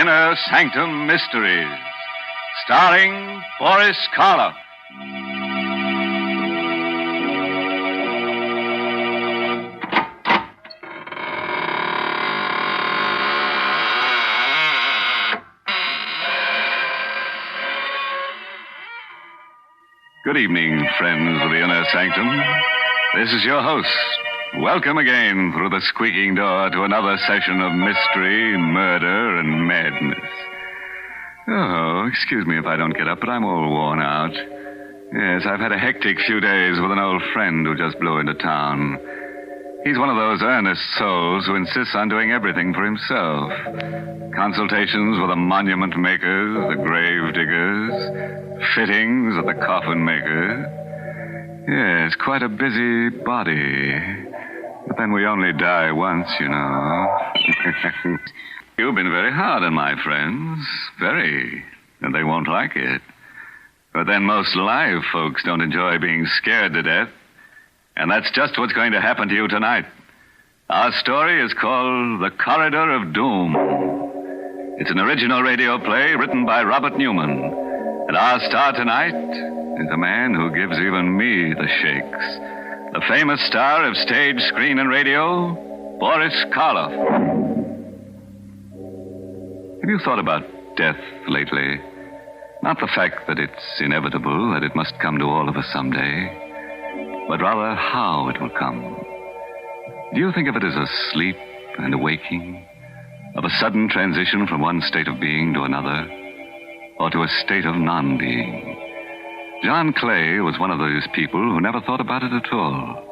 Inner Sanctum Mysteries, starring Boris Karloff. Good evening, friends of the Inner Sanctum. This is your host. Welcome again through the squeaking door to another session of mystery, murder, and madness. Oh, excuse me if I don't get up, but I'm all worn out. Yes, I've had a hectic few days with an old friend who just blew into town. He's one of those earnest souls who insists on doing everything for himself. Consultations with the monument makers, the grave diggers, fittings at the coffin maker. Yes, quite a busy body. But then we only die once, you know. You've been very hard on my friends. Very. And they won't like it. But then most live folks don't enjoy being scared to death. And that's just what's going to happen to you tonight. Our story is called The Corridor of Doom. It's an original radio play written by Robert Newman. And our star tonight is a man who gives even me the shakes. The famous star of stage, screen, and radio, Boris Karloff. Have you thought about death lately? Not the fact that it's inevitable, that it must come to all of us someday, but rather how it will come. Do you think of it as a sleep and a waking, of a sudden transition from one state of being to another, or to a state of non-being? John Clay was one of those people who never thought about it at all,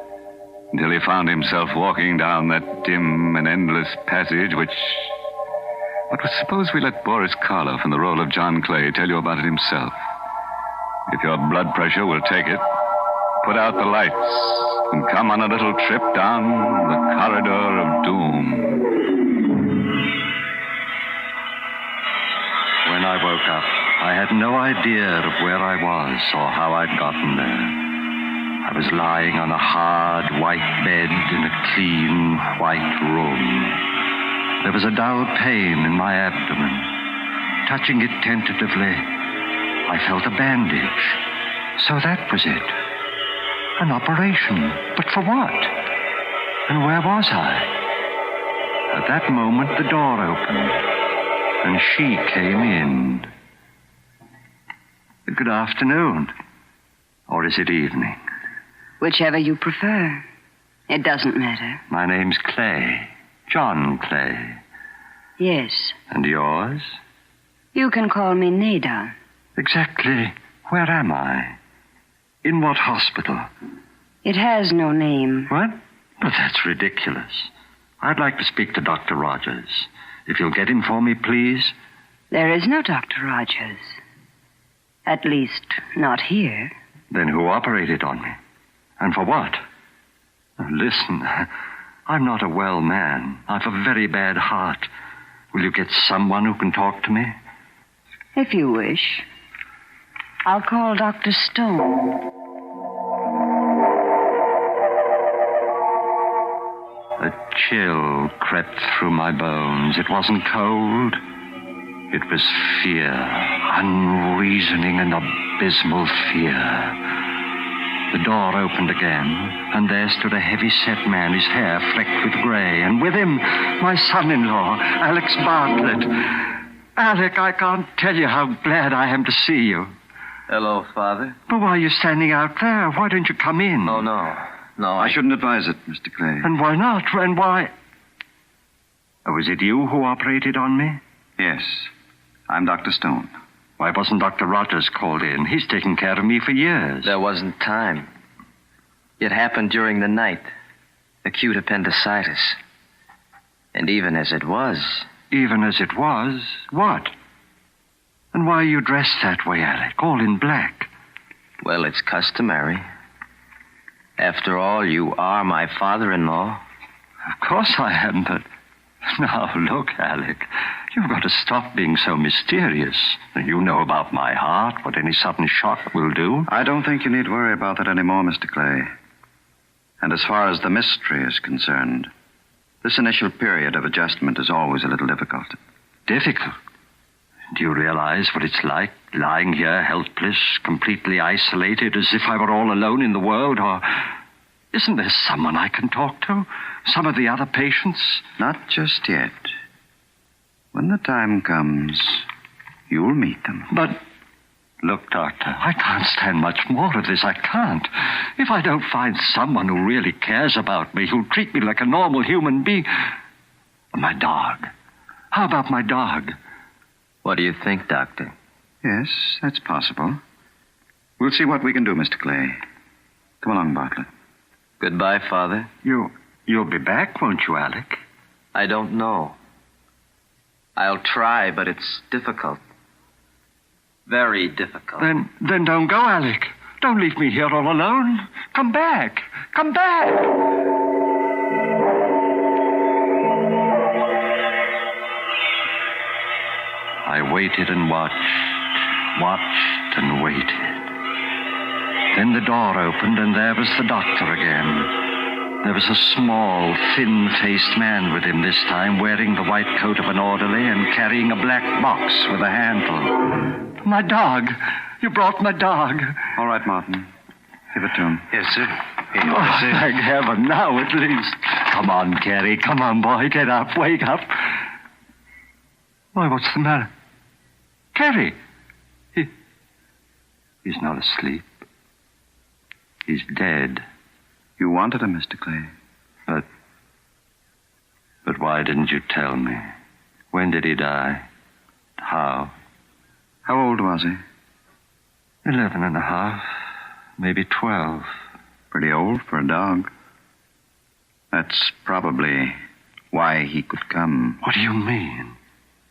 until he found himself walking down that dim and endless passage which... But suppose we let Boris Karloff in the role of John Clay tell you about it himself. If your blood pressure will take it, put out the lights and come on a little trip down the corridor of doom. When I woke up, I had no idea of where I was or how I'd gotten there. I was lying on a hard, white bed in a clean, white room. There was a dull pain in my abdomen. Touching it tentatively, I felt a bandage. So that was it. An operation. But for what? And where was I? At that moment, the door opened, and she came in. Good afternoon. Or is it evening? Whichever you prefer. It doesn't matter. My name's Clay. John Clay. Yes. And yours? You can call me Nada. Exactly. Where am I? In what hospital? It has no name. What? But that's ridiculous. I'd like to speak to Dr. Rogers. If you'll get him for me, please. There is no Dr. Rogers. At least, not here. Then who operated on me? And for what? Listen, I'm not a well man. I've a very bad heart. Will you get someone who can talk to me? If you wish. I'll call Dr. Stone. A chill crept through my bones. It wasn't cold. It was fear. Unreasoning and abysmal fear. The door opened again, and there stood a heavy-set man, his hair flecked with gray, and with him, my son-in-law, Alex Bartlett. Alec, I can't tell you how glad I am to see you. Hello, Father. But why are you standing out there? Why don't you come in? Oh, no. No, I shouldn't advise it, Mr. Clay. And why not? And why... Oh, was it you who operated on me? Yes. I'm Dr. Stone. Why wasn't Dr. Rogers called in? He's taken care of me for years. There wasn't time. It happened during the night. Acute appendicitis. And even as it was... Even as it was? What? And why are you dressed that way, Alec? All in black. Well, it's customary. After all, you are my father-in-law. Of course I am, but... Now, look, Alec. You've got to stop being so mysterious. You know about my heart, what any sudden shock will do. I don't think you need worry about that anymore, Mr. Clay. And as far as the mystery is concerned, this initial period of adjustment is always a little difficult. Difficult? Do you realize what it's like, lying here helpless, completely isolated, as if I were all alone in the world? Or isn't there someone I can talk to? Some of the other patients? Not just yet. When the time comes, you'll meet them. But, look, Doctor, I can't stand much more of this. I can't. If I don't find someone who really cares about me, who'll treat me like a normal human being... My dog. How about my dog? What do you think, Doctor? Yes, that's possible. We'll see what we can do, Mr. Clay. Come along, Bartlett. Goodbye, Father. You'll be back, won't you, Alec? I don't know. I'll try, but it's difficult. Very difficult. Then don't go, Alec. Don't leave me here all alone. Come back. Come back. I waited and watched and waited. Then the door opened, and there was the doctor again. There was a small, thin-faced man with him this time, wearing the white coat of an orderly and carrying a black box with a handle. My dog. You brought my dog. All right, Martin. Give it to him. Yes, sir. Thank heaven, now at least. Come on, Carrie. Come on, boy. Get up. Wake up. Why, what's the matter? Carrie. He's not asleep. He's dead. You wanted him, Mr. Clay. But why didn't you tell me? When did he die? How? How old was he? 11 and a half. Maybe 12. Pretty old for a dog. That's probably why he could come. What do you mean?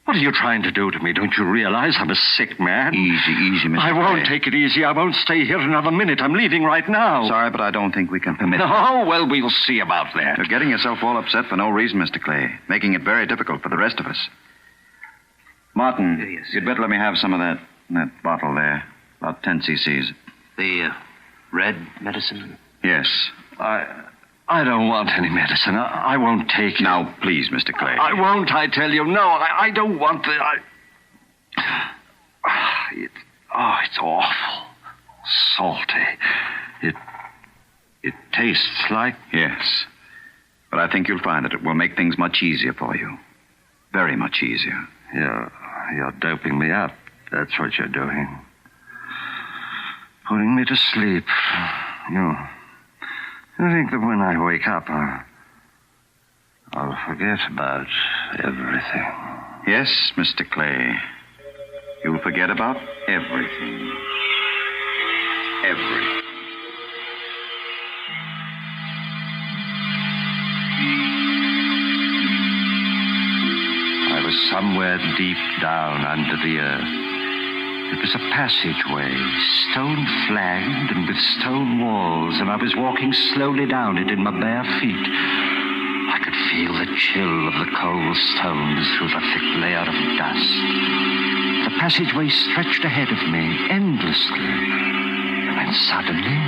What are you trying to do to me? Don't you realize I'm a sick man? Easy, Mr. I won't Clay. take it easy. I won't stay here another minute. I'm leaving right now. Sorry, but I don't think we can permit it. Oh, well, we'll see about that. You're getting yourself all upset for no reason, Mr. Clay, making it very difficult for the rest of us. Martin, Yes, you'd better let me have some of that bottle there. About 10 cc's. The red medicine? Yes. I don't want any medicine. I won't take it. Now, please, Mr. Clay. I won't, I tell you. No, I don't want the... It's awful. Salty. It tastes like... Yes. But I think you'll find that it will make things much easier for you. Very much easier. You're doping me up. That's what you're doing. Putting me to sleep. You think that when I wake up, I'll forget about everything. Yes, Mr. Clay. You'll forget about everything. Everything. I was somewhere deep down under the earth. It was a passageway, stone-flagged and with stone walls, and I was walking slowly down it in my bare feet. I could feel the chill of the cold stones through the thick layer of dust. The passageway stretched ahead of me, endlessly. And then suddenly,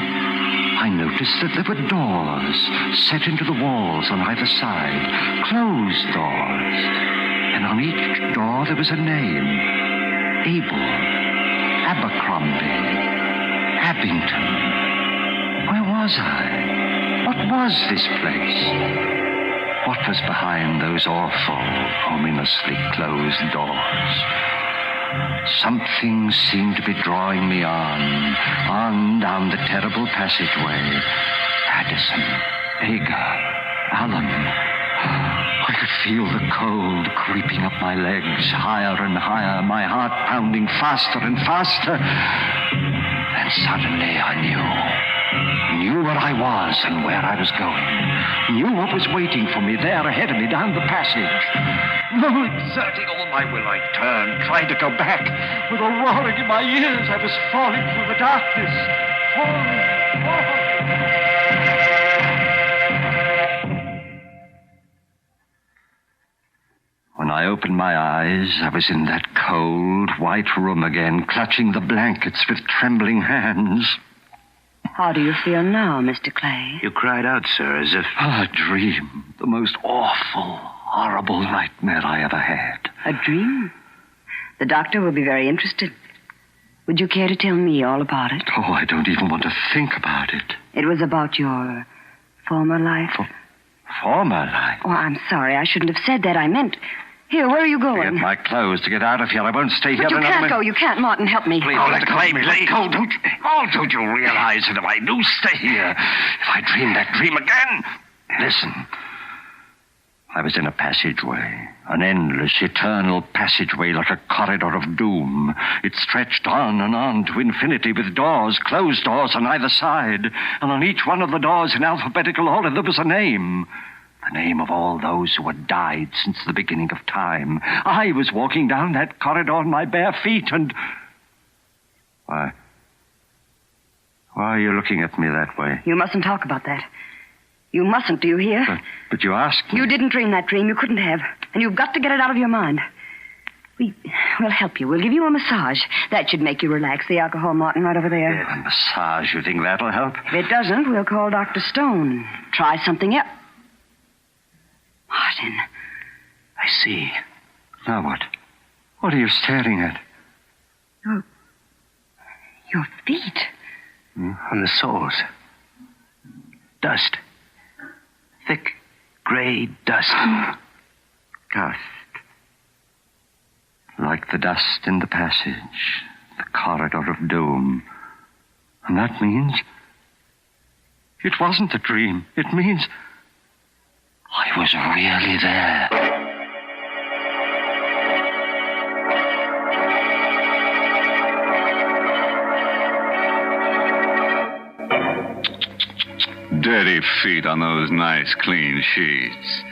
I noticed that there were doors set into the walls on either side, closed doors. And on each door there was a name. Abel, Abercrombie, Abington. Where was I? What was this place? What was behind those awful, ominously closed doors? Something seemed to be drawing me on down the terrible passageway. Addison, Agar, Allen. I could feel the cold creeping up my legs, higher and higher, my heart pounding faster and faster. And suddenly I knew where I was and where I was going. Knew what was waiting for me there ahead of me down the passage. Exerting all my will, I turned, tried to go back. With a roaring in my ears, I was falling through the darkness. Falling. When I opened my eyes, I was in that cold, white room again, clutching the blankets with trembling hands. How do you feel now, Mr. Clay? You cried out, sir, as if... A dream. The most awful, horrible nightmare I ever had. A dream? The doctor will be very interested. Would you care to tell me all about it? Oh, I don't even want to think about it. It was about your former life? Former life? Oh, I'm sorry. I shouldn't have said that. I meant... Here, where are you To going? get my clothes, to get out of here. I won't stay here But you another can't minute. go. You can't. Martin, help me. Please, let go. Let go. Don't you realize that if I do stay here, if I dream that dream again... Listen. I was in a passageway. An endless, eternal passageway like a corridor of doom. It stretched on and on to infinity with doors, closed doors on either side. And on each one of the doors in alphabetical order there was a name. The name of all those who had died since the beginning of time. I was walking down that corridor on my bare feet and... Why are you looking at me that way? You mustn't talk about that. You mustn't, do you hear? But you asked me. You didn't dream that dream. You couldn't have. And you've got to get it out of your mind. We'll help you. We'll give you a massage. That should make you relax. The alcohol, Martin, right over there. A massage, you think that'll help? If it doesn't, we'll call Dr. Stone. Try something else. Martin. I see. Now what? What are you staring at? Your feet. On the soles. Dust. Thick, gray dust. Dust. Like the dust in the passage. The corridor of doom. And that means... It wasn't a dream. It means... I was really there. Dirty feet on those nice, clean sheets.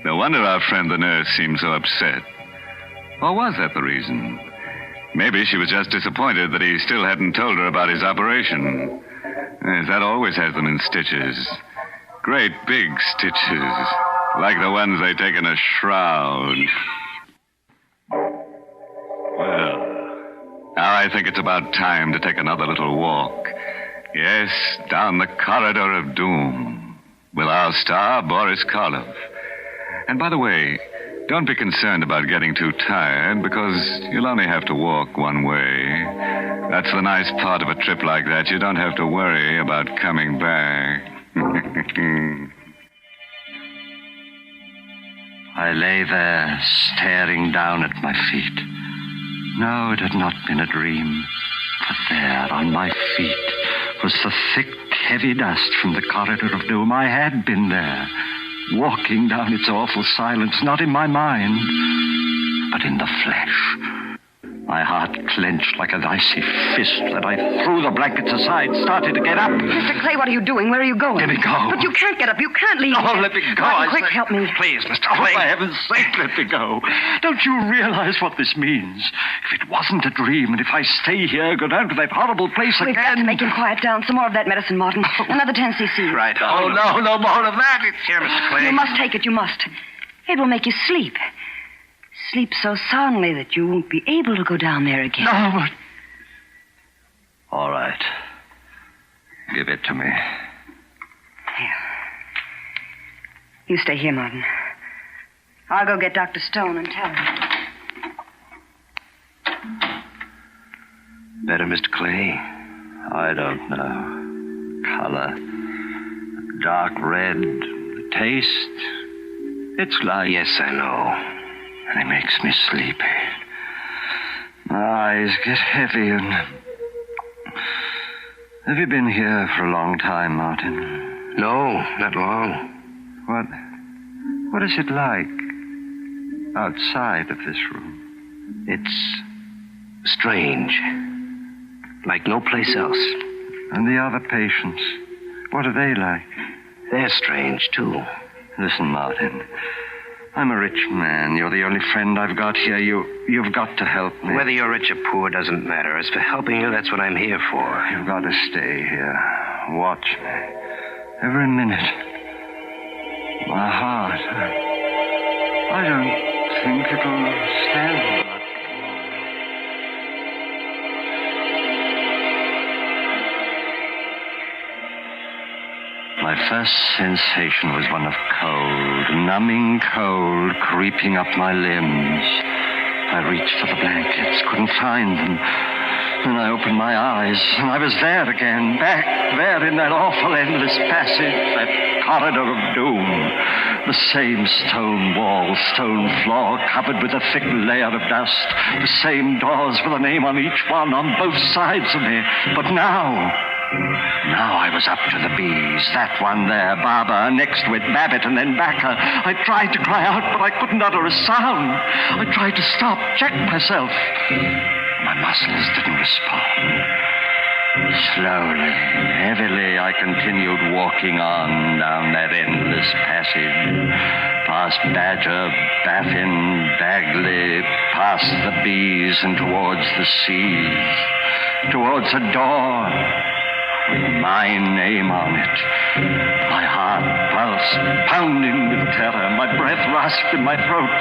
No wonder our friend the nurse seemed so upset. Or was that the reason? Maybe she was just disappointed that he still hadn't told her about his operation. Yes, that always has them in stitches. Great big stitches. Like the ones they take in a shroud. Well, now I think it's about time to take another little walk. Yes, down the corridor of doom with our star, Boris Karloff. And by the way, don't be concerned about getting too tired, because you'll only have to walk one way. That's the nice part of a trip like that. You don't have to worry about coming back. I lay there, staring down at my feet. No, it had not been a dream. For there, on my feet, was the thick, heavy dust from the corridor of doom. I had been there, walking down its awful silence, not in my mind, but in the flesh. My heart clenched like an icy fist that I threw the blankets aside, started to get up. Mr. Clay, what are you doing? Where are you going? Let me go. But you can't get up. You can't leave. Oh, let me go. Martin, quick, say. help me. Please, Mr. Clay. For heaven's sake, let me go. Don't you realize what this means? If it wasn't a dream, and if I stay here, go down to that horrible place We've again... got to make him quiet down. Some more of that medicine, Martin. Another 10 cc. Right. Oh, no more of that. It's here, Mr. Clay. You must take it. You must. It will make you sleep. Sleep so soundly that you won't be able to go down there again. No, but... All right. Give it to me. Here. You stay here, Martin. I'll go get Dr. Stone and tell him. Better, Mr. Clay? I don't know. Color. Dark red. Taste. It's like... Yes, I know. And it makes me sleepy. My eyes get heavy and... Have you been here for a long time, Martin? No, not long. What is it like outside of this room? It's strange. Like no place else. And the other patients, what are they like? They're strange, too. Listen, Martin. I'm a rich man. You're the only friend I've got here. You've got to help me. Whether you're rich or poor doesn't matter. As for helping you, that's what I'm here for. You've got to stay here. Watch me. Every minute. My heart. I don't think it'll stand much. My first sensation was one of cold, numbing cold creeping up my limbs. I reached for the blankets, couldn't find them. Then I opened my eyes, and I was there again, back there in that awful endless passage, that corridor of doom. The same stone wall, stone floor, covered with a thick layer of dust. The same doors with a name on each one, on both sides of me. But now I was up to the bees. That one there, Barbara, next to it, Babbitt, and then Backer. I tried to cry out, but I couldn't utter a sound. I tried to stop, check myself. My muscles didn't respond. Slowly, heavily, I continued walking on down that endless passage, past Badger, Baffin, Bagley, past the bees and towards the seas, towards a door with my name on it. My heart pulsed, pounding with terror. My breath rasped in my throat.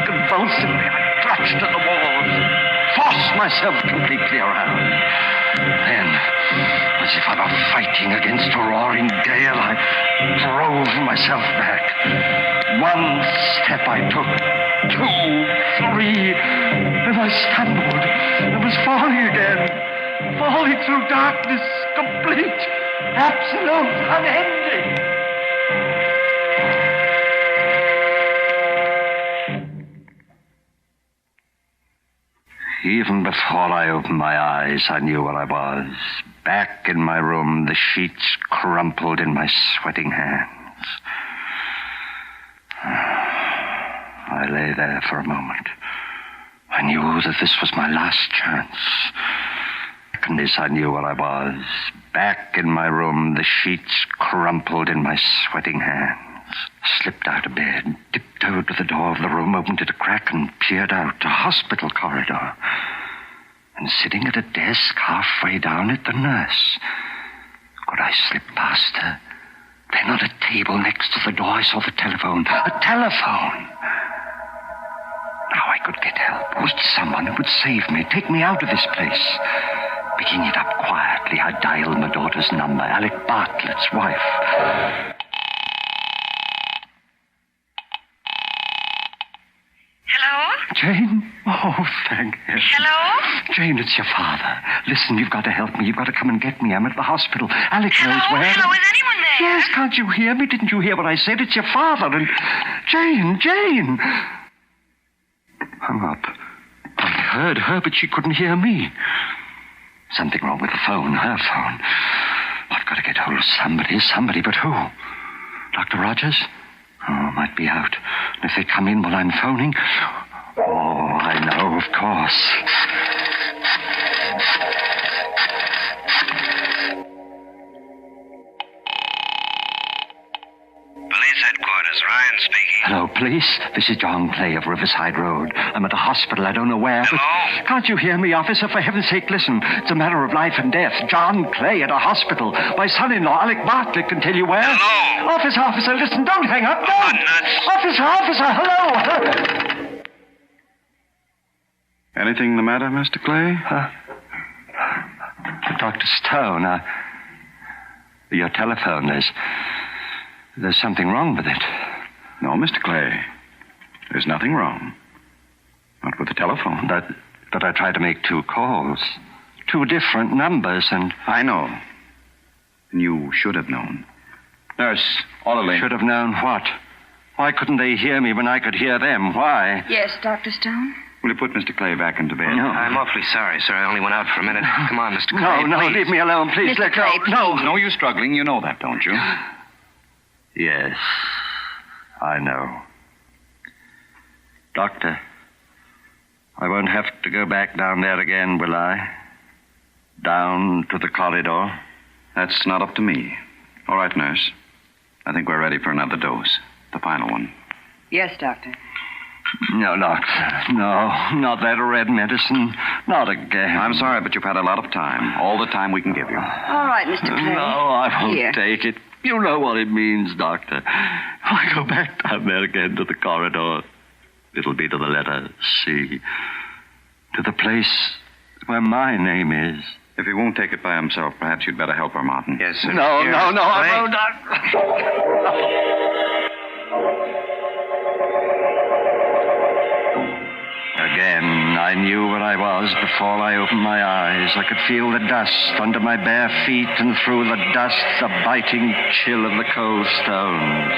Convulsively, I clutched at the walls, forced myself completely around. Then, as if I were fighting against a roaring gale, I drove myself back. One step I took, 2, 3, and I stumbled and was falling again. Falling through darkness, complete, absolute, unending. Even before I opened my eyes, I knew where I was. Back in my room, the sheets crumpled in my sweating hands. I lay there for a moment. I knew that this was my last chance. And this, I knew where I was. Back in my room, the sheets crumpled in my sweating hands. Slipped out of bed, tiptoed to the door of the room, opened it a crack, and peered out, a hospital corridor. And sitting at a desk halfway down it, the nurse. Could I slip past her? Then on a table next to the door, I saw the telephone. A telephone! Now I could get help. Reach someone who would save me, take me out of this place. Picking it up quietly, I dialed my daughter's number, Alec Bartlett's wife. Hello? Jane? Oh, thank heaven. Hello? Jane, it's your father. Listen, you've got to help me. You've got to come and get me. I'm at the hospital. Alec knows where. Hello, is anyone there? Yes, can't you hear me? Didn't you hear what I said? It's your father. And Jane. Hung up. I heard her, but she couldn't hear me. Something wrong with the phone, her phone. I've got to get hold of somebody, but who? Dr. Rogers? Oh, might be out. And if they come in while I'm phoning... Oh, I know, of course. Police headquarters, Ryan speaking. Hello, police. This is John Clay of Riverside Road. I'm at a hospital. I don't know where. Hello? But can't you hear me, officer? For heaven's sake, listen. It's a matter of life and death. John Clay at a hospital. My son-in-law, Alec Bartlett, can tell you where. Hello? Officer, listen. Don't hang up. Oh, Don't. nuts. Officer, hello. Anything the matter, Mr. Clay? Dr. Stone, your telephone, there's something wrong with it. No, Mr. Clay. There's nothing wrong. Not with the telephone. But I tried to make 2 calls. 2 different numbers, and... I know. And you should have known. Nurse, orderly. Should have known what? Why couldn't they hear me when I could hear them? Why? Yes, Dr. Stone? Will you put Mr. Clay back into bed? No. I'm awfully sorry, sir. I only went out for a minute. Come on, Mr. Clay. No, please. leave me alone, please. Mr. Let go. Clay, please. No use struggling. You know that, don't you? Yes, I know. Doctor, I won't have to go back down there again, will I? Down to the corridor? That's not up to me. All right, nurse. I think we're ready for another dose. The final one. Yes, Doctor. No, doctor. No, not that red medicine. Not again. I'm sorry, but you've had a lot of time. All the time we can give you. All right, Mr. Clay. No, I won't Here. take it. You know what it means, doctor. I go back down there again to the corridor. It'll be to the letter C. To the place where my name is. If he won't take it by himself, perhaps you'd better help her, Martin. Yes, sir. No, Here, I Clay. won't. Again, I knew where I was before I opened my eyes. I could feel the dust under my bare feet, and through the dust, the biting chill of the cold stones.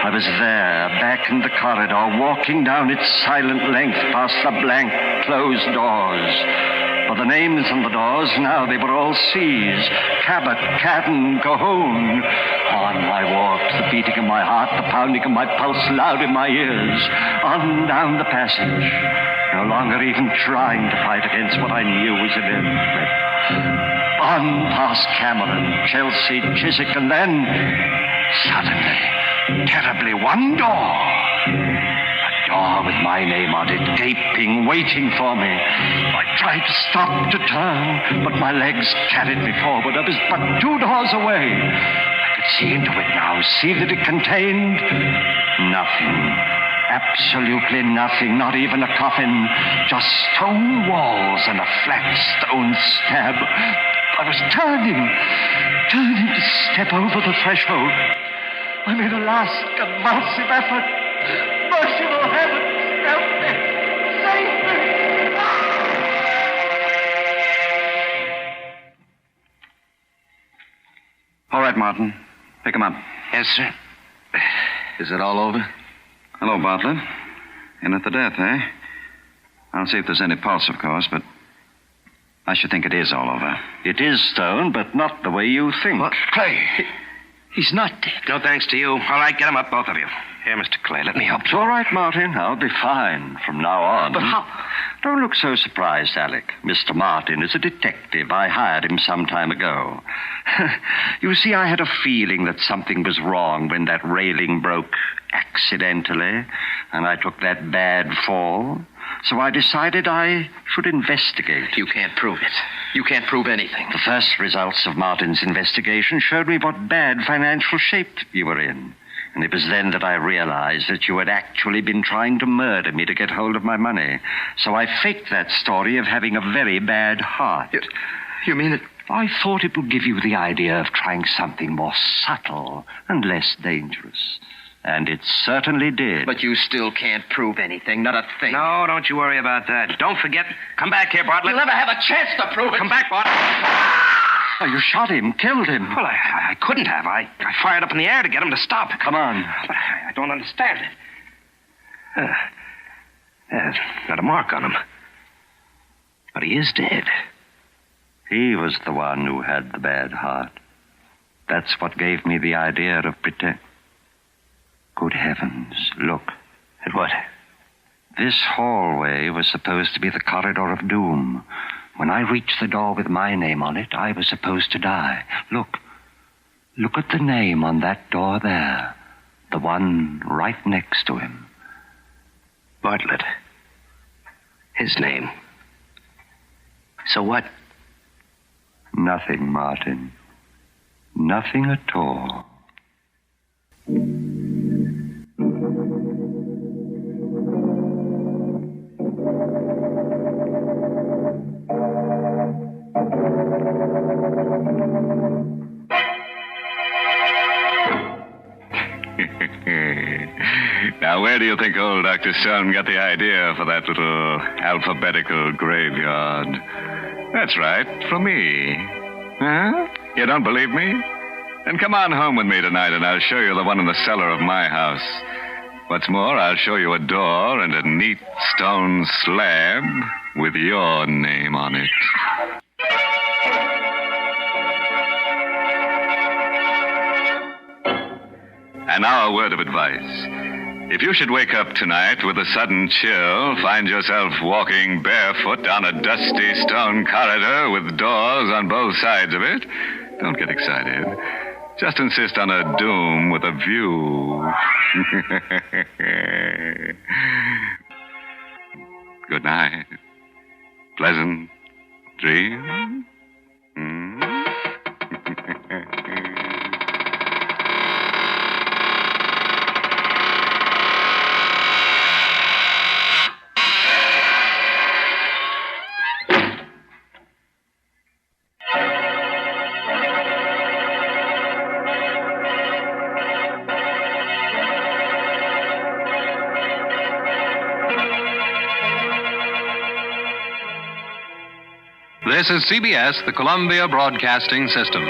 I was there, back in the corridor, walking down its silent length past the blank, closed doors. For the names on the doors, now they were all C's. Cabot, Cadden, Cahoon. On I walked, the beating of my heart, the pounding of my pulse loud in my ears. On down the passage, no longer even trying to fight against what I knew was inevitable. On past Cameron, Chelsea, Chiswick, and then, suddenly, terribly, one door. A door with my name on it, gaping, waiting for me. I tried to stop, to turn, but my legs carried me forward. I was but 2 doors away. I could see into it now, see that it contained nothing. Absolutely nothing, not even a coffin. Just stone walls and a flat stone slab. I was turning to step over the threshold. I made a last convulsive effort. Merciful heavens, help me! Save me! All right, Martin. Pick him up. Yes, sir. Is it all over? Hello, Bartlett. In at the death, eh? I'll see if there's any pulse, of course, but I should think it is all over. It is stone, but not the way you think. What? Clay. He's not dead. No thanks to you. All right, get him up, both of you. Here, Mr. Clay, let me help It's you. all right, Martin. I'll be fine from now on. But how? Don't look so surprised, Alec. Mr. Martin is a detective. I hired him some time ago. You see, I had a feeling that something was wrong when that railing broke accidentally, and I took that bad fall. So I decided I should investigate. You can't prove it. You can't prove anything. The first results of Martin's investigation showed me what bad financial shape you were in. And it was then that I realized that you had actually been trying to murder me to get hold of my money. So I faked that story of having a very bad heart. You mean it? I thought it would give you the idea of trying something more subtle and less dangerous. And it certainly did. But you still can't prove anything, not a thing. No, don't you worry about that. Don't forget. Come back here, Bartlett. You'll never have a chance to prove it. Come back, Bartlett. Oh, you shot him, killed him. Well, I couldn't have. I fired up in the air to get him to stop. Come on. But I don't understand it. There's not a mark on him. But he is dead. He was the one who had the bad heart. That's what gave me the idea of pretend. Good heavens, look. At what? This hallway was supposed to be the corridor of doom. When I reached the door with my name on it, I was supposed to die. Look. Look at the name on that door there. The one right next to him. Bartlett. His name. So what? Nothing, Martin. Nothing at all. Now, where do you think old Dr. Stone got the idea for that little alphabetical graveyard? That's right, from me. Huh? You don't believe me? Then come on home with me tonight, and I'll show you the one in the cellar of my house. What's more, I'll show you a door and a neat stone slab with your name on it. And now a word of advice. If you should wake up tonight with a sudden chill, find yourself walking barefoot down a dusty stone corridor with doors on both sides of it, don't get excited. Just insist on a doom with a view. Good night. Pleasant dreams. This is CBS, the Columbia Broadcasting System.